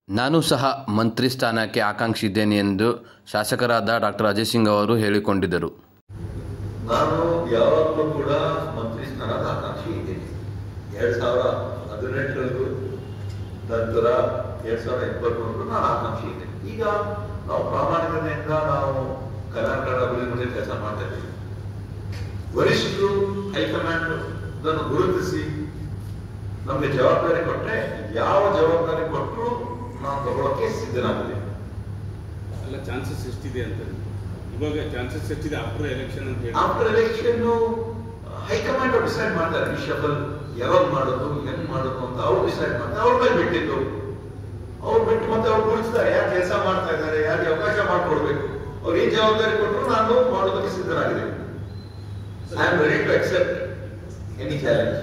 ನಾನು ಸಹ ಮಂತ್ರಿ ಸ್ಥಾನಕ್ಕೆ ಆಕಾಂಕ್ಷಿದ್ದೇನೆ ಎಂದು ಶಾಸಕರಾದ ಡಾಕ್ಟರ್ ಅಜಯ್ ಸಿಂಗ್ ಅವರು ಹೇಳಿಕೊಂಡಿದ್ದರು. ನಾನು ಯಾವಾಗಲೂ ಕೂಡ ಮಂತ್ರಿ ಸ್ಥಾನದ ಆಕಾಂಕ್ಷಿ ಇದ್ದೇನೆ. 2018 ನಂತರ 2023 ನಾನು ಆಕಾಂಕ್ಷಿ ಇದ್ದೇನೆ. ಈಗ ನಾವು ಪ್ರಾಮಾಣಿಕತೆಯಿಂದ ನಾವು ಕರ್ನಾಟಕ ಅಭಿವೃದ್ಧಿ ಕೆಲಸ ಮಾಡ್ತಾ ಇದ್ದೀವಿ. ವರಿಷ್ಠರು ಹೈಕಮಾಂಡ್ ಅದನ್ನು ಗುರುತಿಸಿ ನಮಗೆ ಜವಾಬ್ದಾರಿ ಕೊಟ್ಟರೆ ಯಾವ ಜವಾಬ್ದಾರಿ ಕೊಟ್ಟರು ನಾವು ತಗೊಳ್ಳೋಕೆ ಸಿದ್ಧನಾಗಿದೆ. ಅಲ್ಲ, ಚಾನ್ಸಸ್ ಎಷ್ಟಿದೆ ಅಂತ ಇವಾಗ ಚಾನ್ಸಸ್ ಎಷ್ಟಿದೆ ಆಫ್ಟರ್ ಎಲೆಕ್ಷನ್ ಅಂತ ಹೇಳಿ? ಆಫ್ಟರ್ ಎಲೆಕ್ಷನ್ ಹೈಕಮಾಂಡ್ ಅವ್ರು ಡಿಸೈಡ್ ಮಾಡ್ತಾರೆ. ರಿಷಬಲ್ ಯಾವಾಗ ಮಾಡೋದು, ಹೆಂಗ್ ಮಾಡೋದು ಅಂತ ಅವ್ರು ಡಿಸೈಡ್ ಮಾಡ್ತಾರೆ. ಅವ್ರ ಮೇಲೆ ಬಿಟ್ಟಿದ್ದು, ಅವ್ರು ಬಿಟ್ಟು ಮತ್ತೆ ಅವ್ರು ಗುರುತಿಸ್ತಾರೆ ಯಾರು ಕೆಲಸ ಮಾಡ್ತಾ ಇದ್ದಾರೆ, ಯಾರಿಗೆ ಅವಕಾಶ ಮಾಡ್ಕೊಡ್ಬೇಕು. ಅವ್ರು ಏನ್ ಜವಾಬ್ದಾರಿ ಕೊಟ್ಟರು ನಾನು ಮಾಡೋದಕ್ಕೆ ಸಿದ್ಧನಾಗಿದೆ. I am ready to accept any challenge.